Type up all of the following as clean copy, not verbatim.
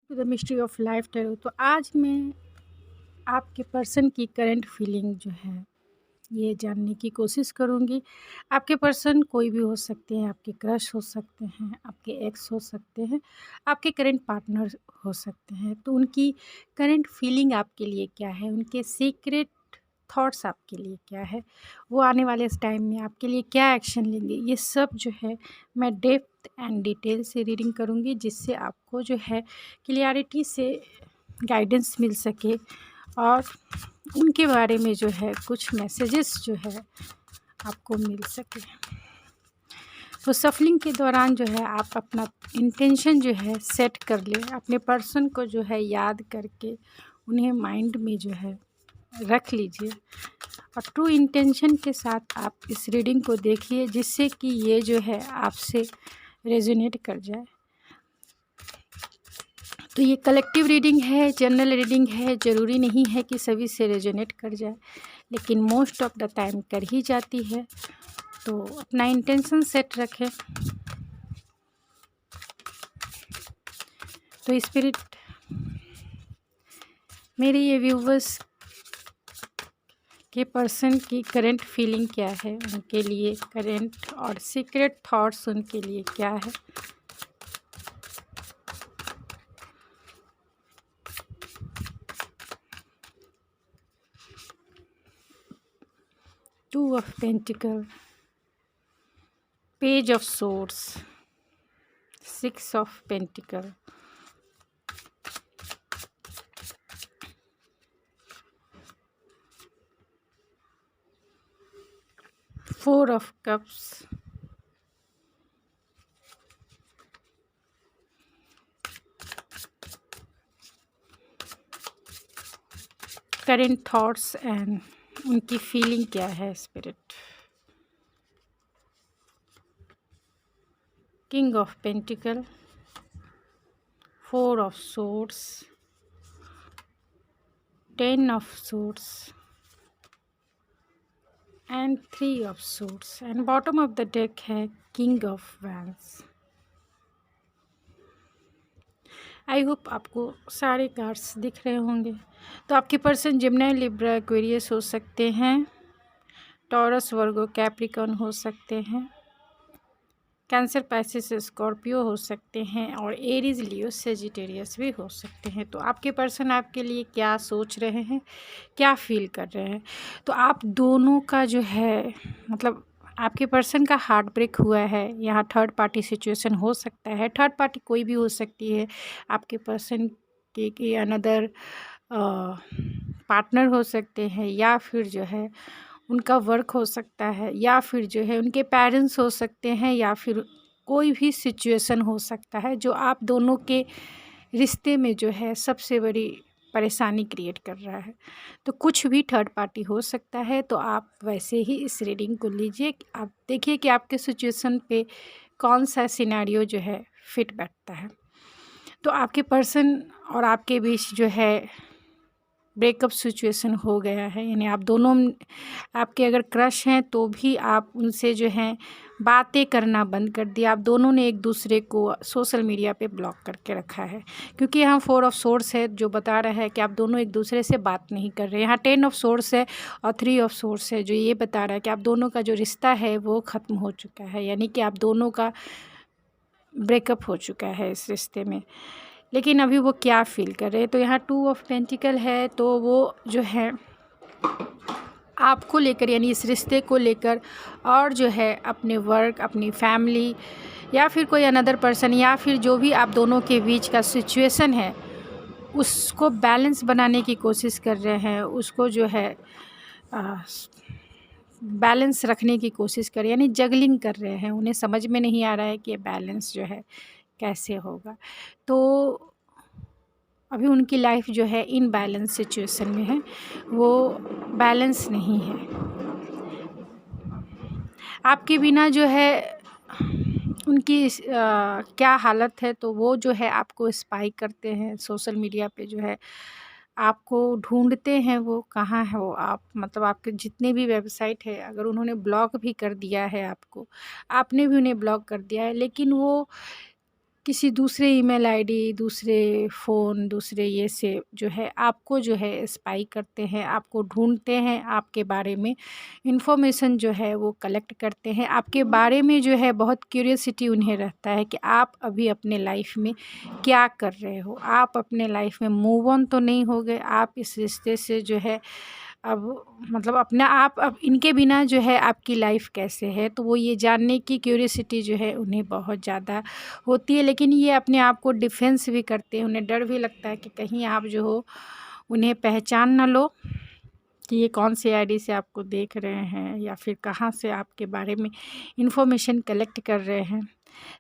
The mystery of life tarot. तो आज मैं आपके पर्सन की करंट फीलिंग जो है ये जानने की कोशिश करूँगी। आपके पर्सन कोई भी हो सकते हैं, आपके क्रश हो सकते हैं, आपके एक्स हो सकते हैं, आपके करंट पार्टनर हो सकते हैं। तो उनकी करंट फीलिंग आपके लिए क्या है, उनके सीक्रेट थॉट्स आपके लिए क्या है, वो आने वाले इस टाइम में आपके लिए क्या एक्शन लेंगे, ये सब जो है मैं डेप्थ एंड डिटेल से रीडिंग करूँगी, जिससे आपको जो है क्लियरिटी से गाइडेंस मिल सके और उनके बारे में जो है कुछ मैसेजेस जो है आपको मिल सके। तो सफलिंग के दौरान जो है आप अपना इंटेंशन जो है सेट कर लें, अपने पर्सन को जो है याद करके उन्हें माइंड में जो है रख लीजिए और ट्रू इंटेंशन के साथ आप इस रीडिंग को देखिए, जिससे कि ये जो है आपसे रेजोनेट कर जाए। तो ये कलेक्टिव रीडिंग है, जनरल रीडिंग है, ज़रूरी नहीं है कि सभी से रेजोनेट कर जाए, लेकिन मोस्ट ऑफ द टाइम कर ही जाती है। तो अपना इंटेंशन सेट रखें। तो स्पिरिट मेरे ये व्यूवर्स के पर्सन की करंट फीलिंग क्या है, उनके लिए करंट और सीक्रेट थॉट्स उनके लिए क्या है। Two of pentacle, page of swords, six of pentacle, four of cups, current thoughts and उनकी फीलिंग क्या है spirit. King of pentacle, four of swords, ten of swords and three of swords and bottom of the deck है king of wands. I hope आपको सारे cards दिख रहे होंगे। तो आपके पर्सन जिम्नाई, लिब्रा, एक्वेरियस हो सकते हैं, टॉरस, वर्गो, कैप्रिकॉर्न हो सकते हैं, कैंसर, पाइसिस, स्कॉर्पियो हो सकते हैं और एरीज, लियो, सेजिटेरियस भी हो सकते हैं। तो आपके पर्सन आपके लिए क्या सोच रहे हैं, क्या फील कर रहे हैं। तो आप दोनों का जो है मतलब आपके पर्सन का हार्ट ब्रेक हुआ है, यहाँ थर्ड पार्टी सिचुएशन हो सकता है। थर्ड पार्टी कोई भी हो सकती है, आपके पर्सन के अनदर पार्टनर हो सकते हैं, या फिर जो है उनका वर्क हो सकता है, या फिर जो है उनके पेरेंट्स हो सकते हैं, या फिर कोई भी सिचुएशन हो सकता है जो आप दोनों के रिश्ते में जो है सबसे बड़ी परेशानी क्रिएट कर रहा है। तो कुछ भी थर्ड पार्टी हो सकता है। तो आप वैसे ही इस रीडिंग को लीजिए, आप देखिए कि आपके सिचुएशन पे कौन सा सिनेरियो जो है फिट बैठता है। तो आपके पर्सन और आपके बीच जो है ब्रेकअप सिचुएशन हो गया है, यानी आप दोनों, आपके अगर क्रश हैं तो भी आप उनसे जो हैं बातें करना बंद कर दिया। आप दोनों ने एक दूसरे को सोशल मीडिया पे ब्लॉक करके रखा है, क्योंकि यहाँ फोर ऑफ सोर्स है जो बता रहा है कि आप दोनों एक दूसरे से बात नहीं कर रहे। यहाँ टेन ऑफ सोर्स है और थ्री ऑफ सोर्स है जो ये बता रहा है कि आप दोनों का जो रिश्ता है वो ख़त्म हो चुका है, यानी कि आप दोनों का ब्रेकअप हो चुका है इस रिश्ते में। लेकिन अभी वो क्या फ़ील कर रहे हैं। तो यहाँ टू ऑफ पेंटिकल है, तो वो जो है आपको लेकर, यानी इस रिश्ते को लेकर, और जो है अपने वर्क, अपनी फैमिली, या फिर कोई अनदर पर्सन, या फिर जो भी आप दोनों के बीच का सिचुएशन है उसको बैलेंस बनाने की कोशिश कर रहे हैं, उसको जो है बैलेंस रखने की कोशिश कर, यानी जगलिंग कर रहे हैं। उन्हें समझ में नहीं आ रहा है कि बैलेंस जो है कैसे होगा। तो अभी उनकी लाइफ जो है इन बैलेंस सिचुएशन में है, वो बैलेंस नहीं है। आपके बिना जो है उनकी क्या हालत है, तो वो जो है आपको स्पाई करते हैं सोशल मीडिया पे, जो है आपको ढूंढते हैं। वो कहाँ हो आप, मतलब आपके जितने भी वेबसाइट है, अगर उन्होंने ब्लॉक भी कर दिया है आपको, आपने भी उन्हें ब्लॉक कर दिया है, लेकिन वो किसी दूसरे ईमेल आईडी, दूसरे फ़ोन, दूसरे ये से जो है आपको जो है स्पाई करते हैं, आपको ढूँढते हैं, आपके बारे में इन्फॉर्मेशन जो है वो कलेक्ट करते हैं। आपके बारे में जो है बहुत क्यूरियोसिटी उन्हें रहता है कि आप अभी अपने लाइफ़ में क्या कर रहे हो? आप अपने लाइफ़ में मूव ऑन तो नहीं हो गए? आप इस रिश्ते से जो है अब मतलब अपना आप अब इनके बिना जो है आपकी लाइफ़ कैसे है? तो वो ये जानने की क्यूरियोसिटी जो है उन्हें बहुत ज़्यादा होती है, लेकिन ये अपने आप को डिफेंस भी करते हैं। उन्हें डर भी लगता है कि कहीं आप जो हो उन्हें पहचान ना लो कि ये कौन सी आईडी से आपको देख रहे हैं या फिर कहाँ से आपके बारे में इंफॉर्मेशन कलेक्ट कर रहे हैं।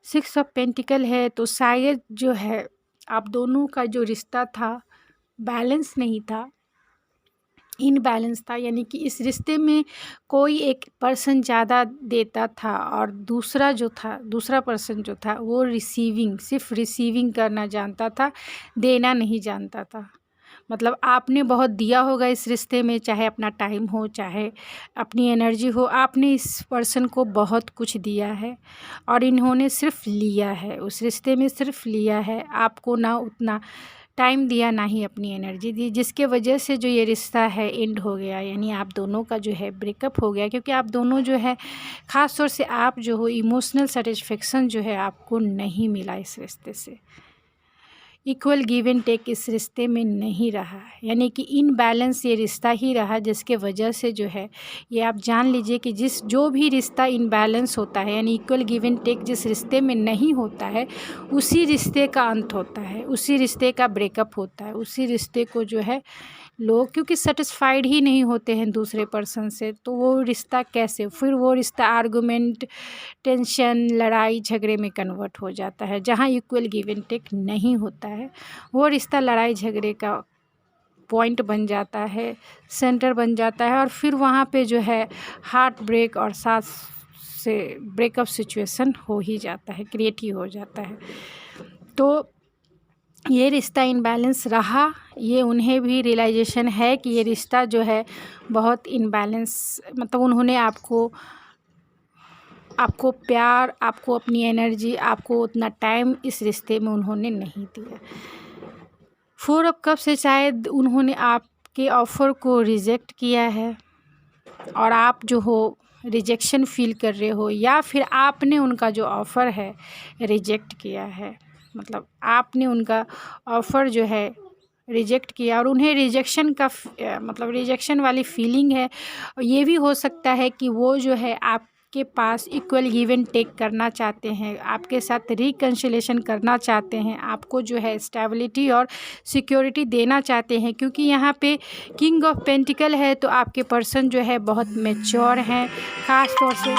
6 ऑफ पेंटिकल है तो शायद जो है आप दोनों का जो रिश्ता था बैलेंस नहीं था, इनबैलेंस था, यानी कि इस रिश्ते में कोई एक पर्सन ज़्यादा देता था और दूसरा पर्सन जो था वो सिर्फ रिसीविंग करना जानता था, देना नहीं जानता था। मतलब आपने बहुत दिया होगा इस रिश्ते में, चाहे अपना टाइम हो, चाहे अपनी एनर्जी हो, आपने इस पर्सन को बहुत कुछ दिया है और इन्होंने सिर्फ लिया है, उस रिश्ते में सिर्फ लिया है। आपको ना उतना टाइम दिया, ना ही अपनी एनर्जी दी, जिसके वजह से जो ये रिश्ता है एंड हो गया, यानी आप दोनों का जो है ब्रेकअप हो गया। क्योंकि आप दोनों जो है ख़ास तौर से आप जो हो इमोशनल सेटिस्फेक्शन जो है आपको नहीं मिला इस रिश्ते से। इक्वल गिव एंड टेक इस रिश्ते में नहीं रहा, यानी कि इनबैलेंस ये रिश्ता ही रहा, जिसके वजह से जो है ये आप जान लीजिए कि जो भी रिश्ता इनबैलेंस होता है, यानी इक्वल गिव एंड टेक जिस रिश्ते में नहीं होता है, उसी रिश्ते का अंत होता है, उसी रिश्ते का ब्रेकअप होता है, उसी रिश्ते को जो है लोग क्योंकि सेटिस्फाइड ही नहीं होते हैं दूसरे पर्सन से, तो वो रिश्ता कैसे, फिर वो रिश्ता आर्गुमेंट, टेंशन, लड़ाई झगड़े में कन्वर्ट हो जाता है। जहाँ इक्वल गिव एंड टेक नहीं होता है वो रिश्ता लड़ाई झगड़े का पॉइंट बन जाता है, सेंटर बन जाता है, और फिर वहाँ पे जो है हार्ट ब्रेक और साथ से ब्रेकअप सिचुएशन हो ही जाता है, क्रिएट ही हो जाता है। तो ये रिश्ता इनबैलेंस रहा, ये उन्हें भी रियलाइजेशन है कि ये रिश्ता जो है बहुत इनबैलेंस, मतलब उन्होंने आपको प्यार, आपको अपनी एनर्जी, आपको उतना टाइम इस रिश्ते में उन्होंने नहीं दिया। 4 ऑफ कप से शायद उन्होंने आपके ऑफ़र को रिजेक्ट किया है और आप जो हो रिजेक्शन फील कर रहे हो, या फिर आपने उनका जो ऑफ़र है रिजेक्ट किया है। मतलब आपने उनका ऑफ़र जो है रिजेक्ट किया और उन्हें रिजेक्शन का मतलब रिजेक्शन वाली फीलिंग है। और ये भी हो सकता है कि वो जो है आपके पास इक्वल गिव एंड टेक करना चाहते हैं, आपके साथ रिकन्सिलिएशन करना चाहते हैं, आपको जो है स्टेबिलिटी और सिक्योरिटी देना चाहते हैं। क्योंकि यहाँ पे किंग ऑफ पेंटिकल है तो आपके पर्सन जो है बहुत मैच्योर हैं, ख़ास तौर से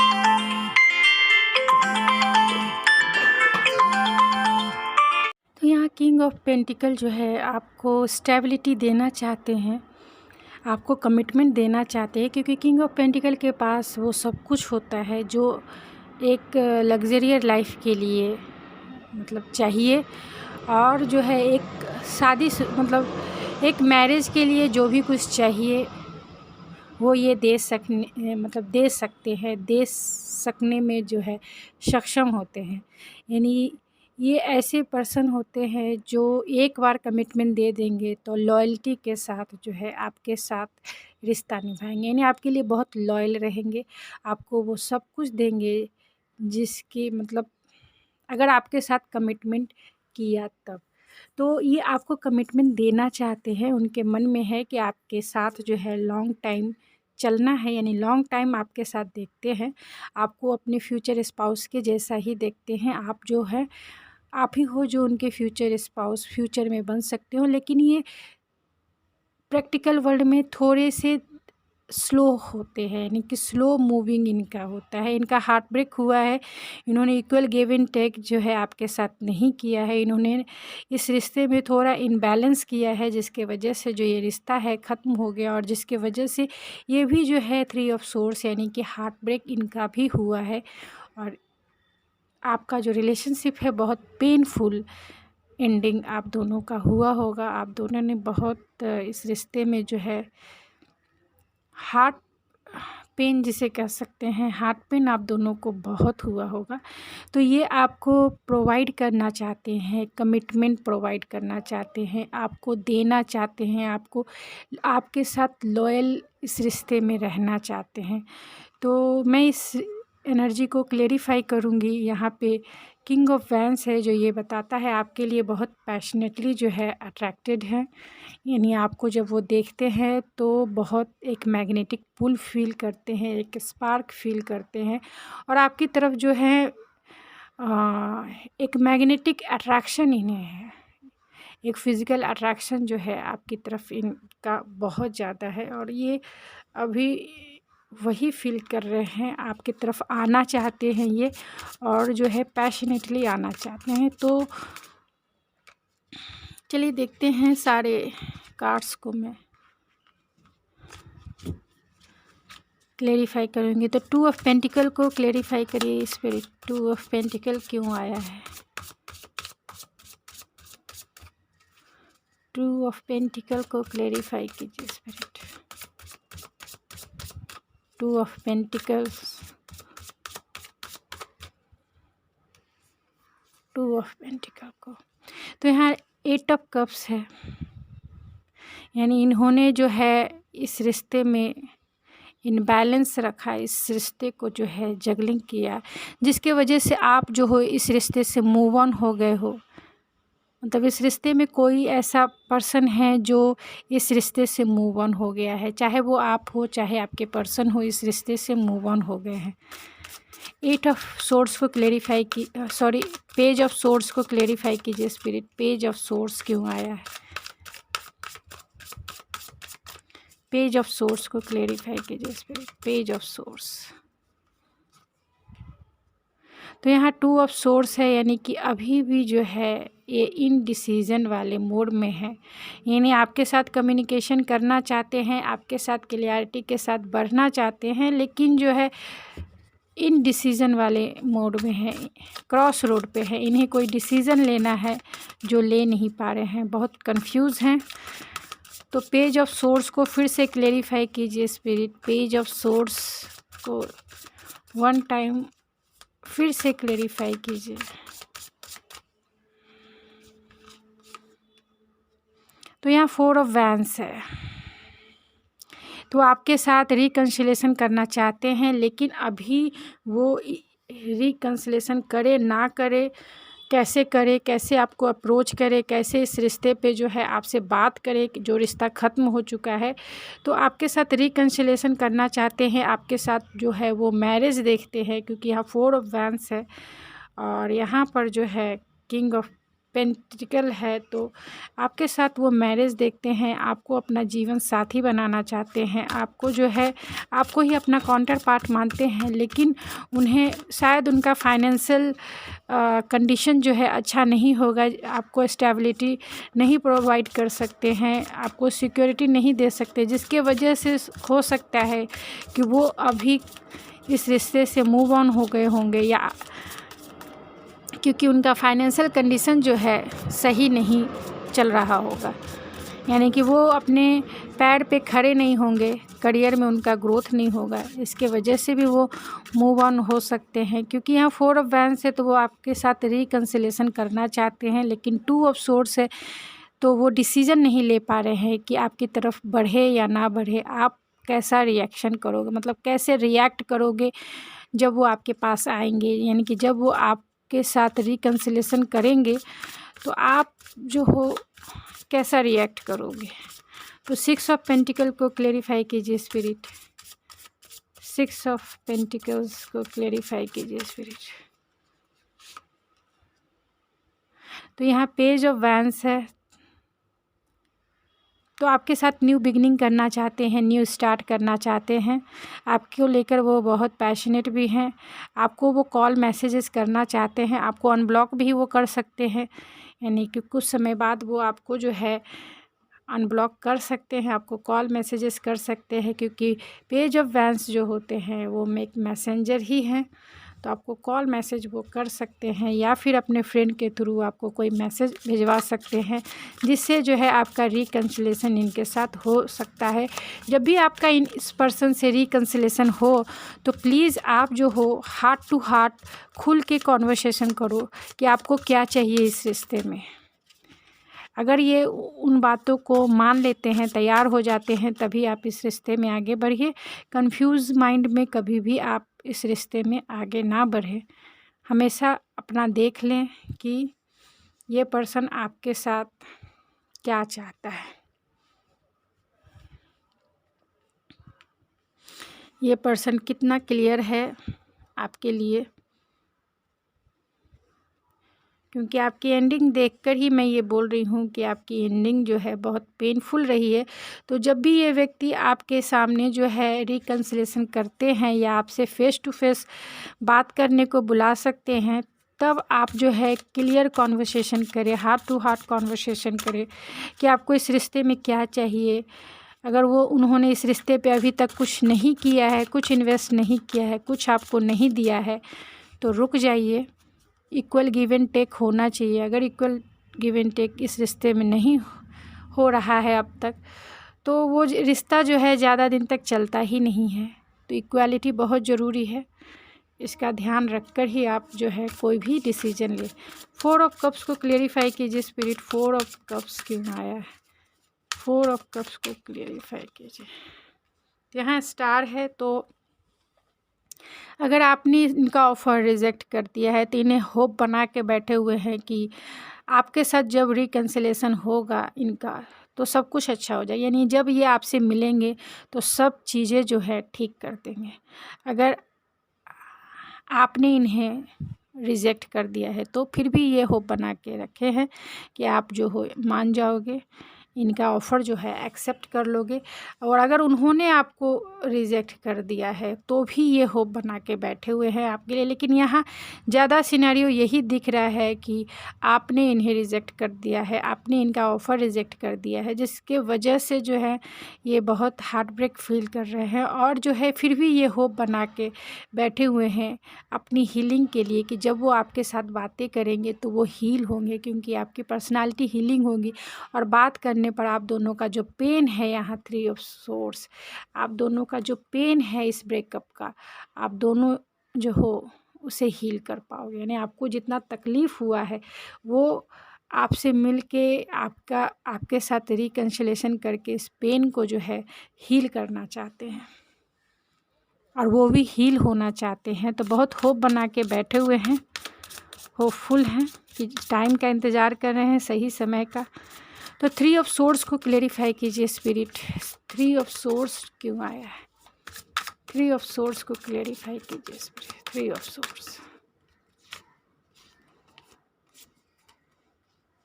तो यहाँ किंग ऑफ पेंटिकल जो है आपको स्टेबिलिटी देना चाहते हैं, आपको कमिटमेंट देना चाहते हैं। क्योंकि किंग ऑफ पेंटिकल के पास वो सब कुछ होता है जो एक लग्जरियस लाइफ के लिए मतलब चाहिए, और जो है एक मतलब एक मैरिज के लिए जो भी कुछ चाहिए वो ये दे सकने में जो है सक्षम होते हैं। यानी ये ऐसे पर्सन होते हैं जो एक बार कमिटमेंट दे देंगे तो लॉयल्टी के साथ जो है आपके साथ रिश्ता निभाएंगे, यानी आपके लिए बहुत लॉयल रहेंगे, आपको वो सब कुछ देंगे जिसकी मतलब अगर आपके साथ कमिटमेंट किया तब। तो ये आपको कमिटमेंट देना चाहते हैं, उनके मन में है कि आपके साथ जो है लॉन्ग टाइम चलना है, यानी लॉन्ग टाइम आपके साथ देखते हैं, आपको अपने फ्यूचर स्पाउस के जैसा ही देखते हैं। आप जो है आप ही हो जो उनके फ्यूचर स्पाउस फ्यूचर में बन सकते हो। लेकिन ये प्रैक्टिकल वर्ल्ड में थोड़े से स्लो होते हैं, यानी कि स्लो मूविंग इनका होता है, इनका हार्ट ब्रेक हुआ है, इन्होंने इक्वल गिव एंड टेक जो है आपके साथ नहीं किया है, इन्होंने इस रिश्ते में थोड़ा इनबैलेंस किया है, जिसके वजह से जो ये रिश्ता है ख़त्म हो गया, और जिसके वजह से ये भी जो है 3 ऑफ सोर्स यानी कि हार्ट ब्रेक इनका भी हुआ है। और आपका जो रिलेशनशिप है बहुत पेनफुल एंडिंग आप दोनों का हुआ होगा, आप दोनों ने बहुत इस रिश्ते में जो है हार्ट पेन जिसे कह सकते हैं, हार्ट पेन आप दोनों को बहुत हुआ होगा। तो ये आपको प्रोवाइड करना चाहते हैं, कमिटमेंट प्रोवाइड करना चाहते हैं, आपको देना चाहते हैं, आपको आपके साथ लॉयल इस रिश्ते में रहना चाहते हैं। तो मैं इस एनर्जी को क्लेरिफाई करूँगी। यहाँ पे किंग ऑफ वैंस है जो ये बताता है आपके लिए बहुत पैशनेटली जो है अट्रैक्टेड है, यानी आपको जब वो देखते हैं तो बहुत एक मैग्नेटिक पुल फील करते हैं, एक स्पार्क फील करते हैं और आपकी तरफ जो है एक मैग्नेटिक अट्रैक्शन इन्हें है, एक फ़िज़िकल अट्रैक्शन जो है आपकी तरफ इनका बहुत ज़्यादा है और ये अभी वही फील कर रहे हैं, आपकी तरफ आना चाहते हैं ये और जो है पैशनेटली आना चाहते हैं। तो चलिए देखते हैं सारे कार्ड्स को मैं क्लेरिफाई करूँगी। तो 2 ऑफ पेंटिकल को क्लेरिफाई करिए स्पिरिट, 2 ऑफ पेंटिकल क्यों आया है? 2 ऑफ पेंटिकल को क्लेरिफाई कीजिए spirit, 2 of pentacles, 2 of pentacle को। तो यहाँ 8 ऑफ कप्स है, यानी इन्होंने जो है इस रिश्ते में इनबैलेंस रखा, इस रिश्ते को जो है जगलिंग किया, जिसके वजह से आप जो हो इस रिश्ते से मूव ऑन हो गए हो। मतलब इस रिश्ते में कोई ऐसा पर्सन है जो इस रिश्ते से मूव ऑन हो गया है, चाहे वो आप हो चाहे आपके पर्सन हो, इस रिश्ते से मूव ऑन हो गए हैं। 8 ऑफ सोर्ड्स को क्लेरिफाई की, सॉरी, पेज ऑफ सोर्ड्स को क्लेरिफाई कीजिए स्पिरिट, पेज ऑफ सोर्ड्स क्यों आया है? पेज ऑफ सोर्स को क्लेरिफाई कीजिए स्पिरिट, पेज ऑफ सोर्स। तो यहाँ 2 ऑफ सोर्स है, यानी कि अभी भी जो है ये इनडिसीजन वाले मोड में है, यानी आपके साथ कम्युनिकेशन करना चाहते हैं, आपके साथ क्लियरिटी के साथ बढ़ना चाहते हैं, लेकिन जो है इनडिसीजन वाले मोड में है, क्रॉस रोड पे है, इन्हें कोई डिसीज़न लेना है जो ले नहीं पा रहे हैं, बहुत कंफ्यूज हैं। तो पेज ऑफ सोर्स को फिर से क्लेरिफाई कीजिए स्पिरिट, पेज ऑफ सोर्स को 1 टाइम फिर से क्लेरिफाई कीजिए। तो यहाँ 4 ऑफ वैंस है, तो आपके साथ रिकन्सिलेशन करना चाहते हैं, लेकिन अभी वो रिकन्सिलेशन करे ना करे, कैसे करे, कैसे आपको अप्रोच करे, कैसे इस रिश्ते पे जो है आपसे बात करे, जो रिश्ता ख़त्म हो चुका है। तो आपके साथ रिकन्सिलेशन करना चाहते हैं, आपके साथ जो है वो मैरिज देखते हैं, क्योंकि यहाँ 4 ऑफ वैंस है और यहाँ पर जो है किंग ऑफ पेंटिकल है। तो आपके साथ वो मैरिज देखते हैं, आपको अपना जीवन साथी बनाना चाहते हैं, आपको जो है आपको ही अपना काउंटर पार्ट मानते हैं, लेकिन उन्हें शायद उनका फाइनेंशियल कंडीशन जो है अच्छा नहीं होगा, आपको स्टेबिलिटी नहीं प्रोवाइड कर सकते हैं, आपको सिक्योरिटी नहीं दे सकते, जिसके वजह से हो सकता है कि वो अभी इस रिश्ते से मूव ऑन हो गए होंगे, या क्योंकि उनका फाइनेंशियल कंडीशन जो है सही नहीं चल रहा होगा, यानी कि वो अपने पैर पे खड़े नहीं होंगे, करियर में उनका ग्रोथ नहीं होगा, इसके वजह से भी वो मूव ऑन हो सकते हैं। क्योंकि यहाँ 4 ऑफ वैंस है, तो वो आपके साथ रिकन्सिलेशन करना चाहते हैं, लेकिन 2 ऑफ सोर्स है, तो वो डिसीज़न नहीं ले पा रहे हैं कि आपकी तरफ बढ़े या ना बढ़े, आप कैसा रिएक्शन करोगे, मतलब कैसे रिएक्ट करोगे जब वो आपके पास आएंगे, यानी कि जब वो आपके साथ रिकन्सिलेशन करेंगे तो आप जो हो कैसा रिएक्ट करोगे। तो 6 ऑफ पेंटिकल को क्लेरिफाई कीजिए स्पिरिट, 6 ऑफ पेंटिकल्स को क्लेरिफाई कीजिए स्पिरिट। तो यहाँ पेज ऑफ वैंस है, तो आपके साथ न्यू बिगनिंग करना चाहते हैं, न्यू स्टार्ट करना चाहते हैं, आपको लेकर वो बहुत पैशनेट भी हैं, आपको वो कॉल मैसेजेस करना चाहते हैं, आपको अनब्लॉक भी वो कर सकते हैं, यानी कि कुछ समय बाद वो आपको जो है अनब्लॉक कर सकते हैं, आपको कॉल मैसेजेस कर सकते हैं, क्योंकि पेज ऑफ वैंस जो होते हैं वो एक मैसेंजर ही हैं। तो आपको कॉल मैसेज वो कर सकते हैं, या फिर अपने फ्रेंड के थ्रू आपको कोई मैसेज भिजवा सकते हैं, जिससे जो है आपका रिकन्सिलेशन इनके साथ हो सकता है। जब भी आपका इस पर्सन से रिकन्सिलेशन हो तो प्लीज़ आप जो हो हार्ट टू हार्ट खुल के कॉन्वर्सेशन करो कि आपको क्या चाहिए इस रिश्ते में। अगर ये उन बातों को मान लेते हैं, तैयार हो जाते हैं, तभी आप इस रिश्ते में आगे बढ़िए। कंफ्यूज माइंड में कभी भी आप इस रिश्ते में आगे ना बढ़े। हमेशा अपना देख लें कि ये पर्सन आपके साथ क्या चाहता है, ये पर्सन कितना क्लियर है आपके लिए। क्योंकि आपकी एंडिंग देखकर ही मैं ये बोल रही हूँ कि आपकी एंडिंग जो है बहुत पेनफुल रही है। तो जब भी ये व्यक्ति आपके सामने जो है रिकन्सिलेशन करते हैं या आपसे फ़ेस टू फेस बात करने को बुला सकते हैं, तब आप जो है क्लियर कॉन्वर्सेशन करें, हार्ट टू हार्ट कॉन्वर्सेशन करें कि आपको इस रिश्ते में क्या चाहिए। अगर उन्होंने इस रिश्ते पे अभी तक कुछ नहीं किया है, कुछ इन्वेस्ट नहीं किया है, कुछ आपको नहीं दिया है, तो रुक जाइए। इक्वल गिव एंड टेक होना चाहिए। अगर इक्वल गिव एंड टेक इस रिश्ते में नहीं हो रहा है अब तक, तो वो रिश्ता जो है ज़्यादा दिन तक चलता ही नहीं है। तो इक्वालिटी बहुत ज़रूरी है, इसका ध्यान रखकर ही आप जो है कोई भी डिसीजन ले। 4 ऑफ कप्स को क्लियरिफाई कीजिए स्पिरिट। 4 ऑफ कप्स क्यों आया है? 4 ऑफ कप्स को क्लियरिफाई कीजिए। यहाँ स्टार है, तो अगर आपने इनका ऑफ़र रिजेक्ट कर दिया है तो इन्हें होप बना के बैठे हुए हैं कि आपके साथ जब रिकन्सिलेशन होगा इनका, तो सब कुछ अच्छा हो जाए। यानी जब ये आपसे मिलेंगे तो सब चीज़ें जो है ठीक कर देंगे। अगर आपने इन्हें रिजेक्ट कर दिया है तो फिर भी ये होप बना के रखे हैं कि आप जो हो मान जाओगे, इनका ऑफ़र जो है एक्सेप्ट कर लोगे। और अगर उन्होंने आपको रिजेक्ट कर दिया है तो भी ये होप बना के बैठे हुए हैं आपके लिए। लेकिन यहाँ ज़्यादा सिनेरियो यही दिख रहा है कि आपने इन्हें रिजेक्ट कर दिया है, आपने इनका ऑफ़र रिजेक्ट कर दिया है, जिसके वजह से जो है ये बहुत हार्ट ब्रेक फील कर रहे हैं। और जो है फिर भी ये होप बना के बैठे हुए हैं अपनी हीलिंग के लिए कि जब वो आपके साथ बातें करेंगे तो वो हील होंगे, क्योंकि आपकी पर्सनालिटी हीलिंग होगी। और बात करने पर आप दोनों का जो पेन है, यहाँ 3 ऑफ सोर्स, आप दोनों का जो पेन है इस ब्रेकअप का, आप दोनों जो हो उसे हील कर पाओगे। यानी आपको जितना तकलीफ़ हुआ है वो आपसे मिलके आपके साथ रिकन्सिलेशन करके इस पेन को जो है हील करना चाहते हैं, और वो भी हील होना चाहते हैं। तो बहुत होप बना के बैठे हुए हैं, होपफुल हैं कि टाइम का इंतज़ार कर रहे हैं, सही समय का। तो 3 ऑफ सोर्स को क्लेरिफाई कीजिए स्पिरिट। 3 ऑफ सोर्स क्यों आया है? 3 ऑफ सोर्स को क्लेरिफाई कीजिए स्पिरिट। 3 of source.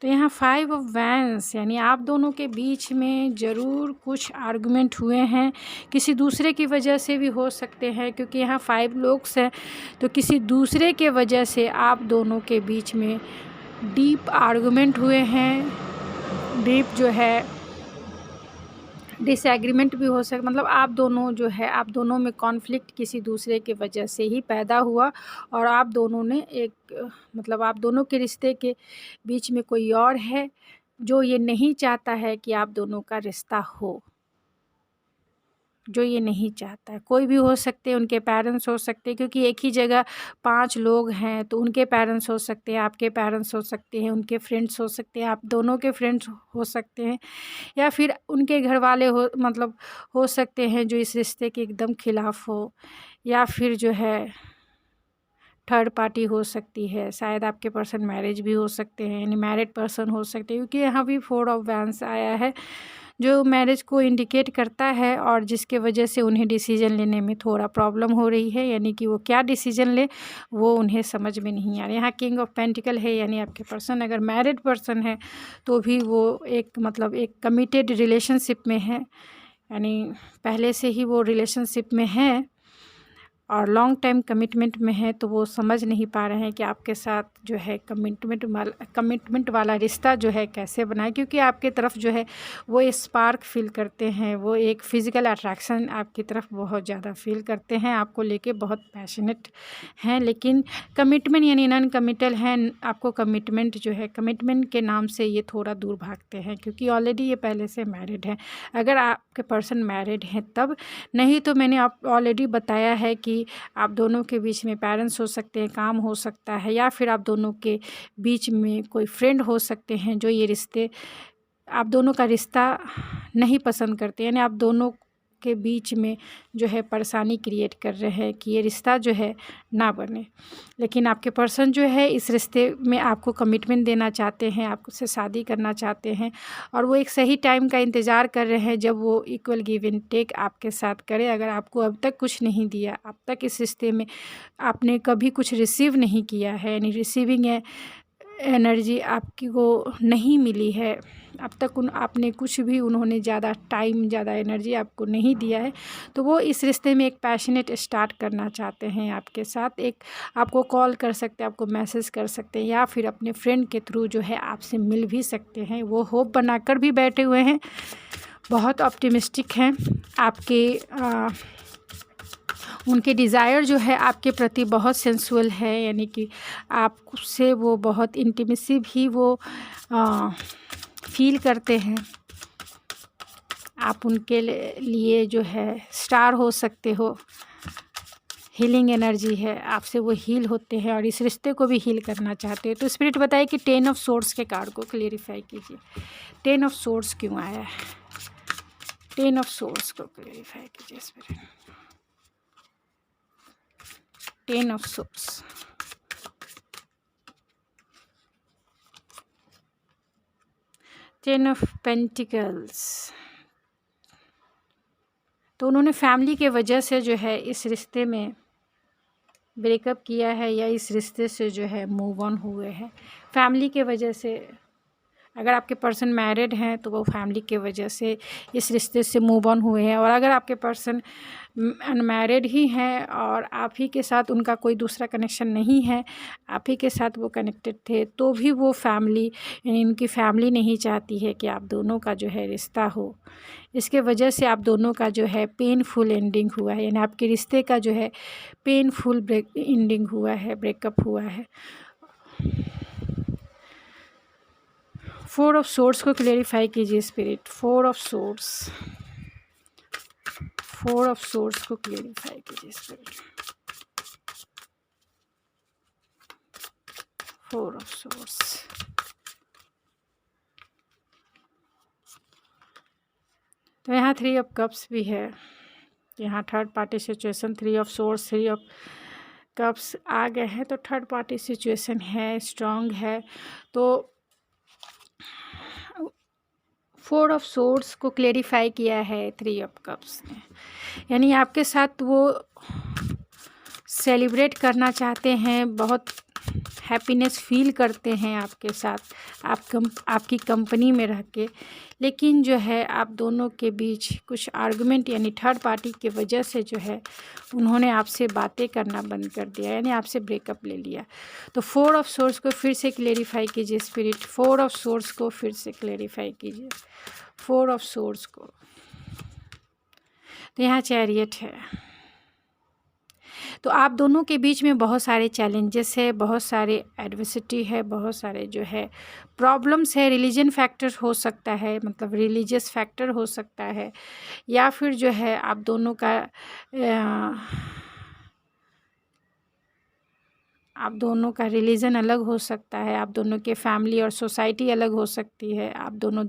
तो यहाँ 5 ऑफ वैंस, यानी आप दोनों के बीच में ज़रूर कुछ आर्गुमेंट हुए हैं, किसी दूसरे की वजह से भी हो सकते हैं, क्योंकि यहाँ 5 लोग हैं। तो किसी दूसरे के वजह से आप दोनों के बीच में डीप आर्गुमेंट हुए हैं, डीप जो है डिसएग्रीमेंट भी हो सकता, मतलब आप दोनों में कॉन्फ्लिक्ट किसी दूसरे के वजह से ही पैदा हुआ। और आप दोनों ने आप दोनों के रिश्ते के बीच में कोई और है जो ये नहीं चाहता है कि आप दोनों का रिश्ता हो, जो ये नहीं चाहता है। कोई भी हो सकते हैं, उनके पेरेंट्स हो सकते हैं, क्योंकि एक ही जगह 5 लोग हैं, तो उनके पेरेंट्स हो सकते हैं, आपके पेरेंट्स हो सकते हैं, उनके फ्रेंड्स हो सकते हैं, आप दोनों के फ्रेंड्स हो सकते हैं, या फिर उनके घर वाले हो सकते हैं जो इस रिश्ते के एकदम खिलाफ हो, या फिर जो है थर्ड पार्टी हो सकती है। शायद आपके पर्सन मैरिज भी हो सकते हैं, यानी मैरिड पर्सन हो सकते हैं, क्योंकि यहाँ भी 4 ऑफ वैंस आया है जो मैरिज को इंडिकेट करता है, और जिसके वजह से उन्हें डिसीजन लेने में थोड़ा प्रॉब्लम हो रही है। यानी कि वो क्या डिसीजन ले वो उन्हें समझ में नहीं आ रहा। यहाँ किंग ऑफ पेंटिकल है, यानी आपके पर्सन अगर मैरिड पर्सन है तो भी वो एक कमिटेड रिलेशनशिप में है, यानी पहले से ही वो रिलेशनशिप में है, और लॉन्ग टाइम कमिटमेंट में है, तो वो समझ नहीं पा रहे हैं कि आपके साथ जो है कमिटमेंट वाला रिश्ता जो है कैसे बनाए, क्योंकि आपके तरफ जो है वो स्पार्क फील करते हैं, वो एक फ़िज़िकल अट्रैक्शन आपकी तरफ बहुत ज़्यादा फील करते हैं, आपको लेके बहुत पैशनेट हैं। लेकिन कमिटमेंट यानी नॉन कमिटल हैं, आपको कमिटमेंट जो है कमिटमेंट के नाम से ये थोड़ा दूर भागते हैं, क्योंकि ऑलरेडी ये पहले से मैरिड हैं। अगर आपके पर्सन मैरिड हैं तब, नहीं तो मैंने आप ऑलरेडी बताया है कि आप दोनों के बीच में पेरेंट्स हो सकते हैं, काम हो सकता है, या फिर आप दोनों के बीच में कोई फ्रेंड हो सकते हैं जो ये रिश्ते आप दोनों का रिश्ता नहीं पसंद करते, यानी आप दोनों के बीच में जो है परेशानी क्रिएट कर रहे हैं कि ये रिश्ता जो है ना बने। लेकिन आपके पर्सन जो है इस रिश्ते में आपको कमिटमेंट देना चाहते हैं, आपसे शादी करना चाहते हैं, और वो एक सही टाइम का इंतज़ार कर रहे हैं जब वो इक्वल गिव एंड टेक आपके साथ करे। अगर आपको अब तक कुछ नहीं दिया, अब तक इस रिश्ते में आपने कभी कुछ रिसीव नहीं किया है, यानी रिसीविंग एनर्जी आपकी को नहीं मिली है अब तक, आपने कुछ भी उन्होंने ज़्यादा टाइम, ज़्यादा एनर्जी आपको नहीं दिया है, तो वो इस रिश्ते में एक पैशनेट स्टार्ट करना चाहते हैं आपके साथ। एक आपको कॉल कर सकते हैं, आपको मैसेज कर सकते हैं, या फिर अपने फ्रेंड के थ्रू जो है आपसे मिल भी सकते हैं। वो होप बनाकर भी बैठे हुए हैं, बहुत ऑप्टिमिस्टिक हैं आपके उनके डिज़ायर जो है आपके प्रति बहुत सेंसुअल है, यानी कि आपसे वो बहुत इंटीमेसी भी वो फील करते हैं। आप उनके लिए जो है स्टार हो सकते हो, हीलिंग एनर्जी है, आपसे वो हील होते हैं और इस रिश्ते को भी हील करना चाहते हैं। तो स्पिरिट बताइए कि 10 ऑफ सोर्ड्स के कार्ड को क्लियरिफाई कीजिए। 10 ऑफ सोर्ड्स क्यों आया है? 10 ऑफ सोर्ड्स को क्लियरिफाई कीजिए spirit. 10 of swords, ten of pentacles. तो उन्होंने फैमिली के वजह से जो है इस रिश्ते में ब्रेकअप किया है, या इस रिश्ते से जो है मूव ऑन हुए हैं फैमिली के वजह से। अगर आपके पर्सन मैरिड हैं तो वो फैमिली के वजह से इस रिश्ते से मूव ऑन हुए हैं, और अगर आपके पर्सन अनमैरिड ही हैं और आप ही के साथ उनका कोई दूसरा कनेक्शन नहीं है, आप ही के साथ वो कनेक्टेड थे, तो भी वो फैमिली यानी उनकी फैमिली नहीं चाहती है कि आप दोनों का जो है रिश्ता हो। इसके वजह से आप दोनों का जो है पेनफुल एंडिंग हुआ है, यानी आपके रिश्ते का जो है पेनफुल एंडिंग हुआ है, ब्रेकअप हुआ है। 4 ऑफ सोर्ड्स को क्लेरिफाई कीजिए spirit. 4 of swords, 4 of swords को क्लेरिफाई कीजिए स्पिरिट। 4 ऑफ सोर्ड्स, तो यहाँ 3 ऑफ कप्स भी है, यहाँ third party situation. 3 of swords, 3 of cups आ गए हैं, तो थर्ड पार्टी सिचुएशन है, स्ट्रांग है। तो 4 ऑफ सोर्ड्स को क्लेरिफाई किया है 3 ऑफ कप्स ने, यानी आपके साथ वो सेलिब्रेट करना चाहते हैं, बहुत हैप्पीनेस फील करते हैं आपके साथ, आपकी कंपनी में रह के। लेकिन जो है आप दोनों के बीच कुछ आर्गुमेंट यानी थर्ड पार्टी के वजह से जो है उन्होंने आपसे बातें करना बंद कर दिया, यानी आपसे ब्रेकअप ले लिया। तो 4 ऑफ सोर्ड्स को फिर से क्लेरिफाई कीजिए स्पिरिट। 4 ऑफ सोर्ड्स को फिर से क्लेरिफाई कीजिए। 4 ऑफ सोर्ड्स को, तो यहाँ चैरियट है। तो आप दोनों के बीच में बहुत सारे चैलेंजेस है, बहुत सारे एडवर्सिटी है, बहुत सारे जो है प्रॉब्लम्स है। रिलीजन फैक्टर हो सकता है, मतलब रिलीजियस फैक्टर हो सकता है, या फिर जो है आप दोनों का रिलीजन अलग हो सकता है, आप दोनों के फैमिली और सोसाइटी अलग हो सकती है, आप दोनों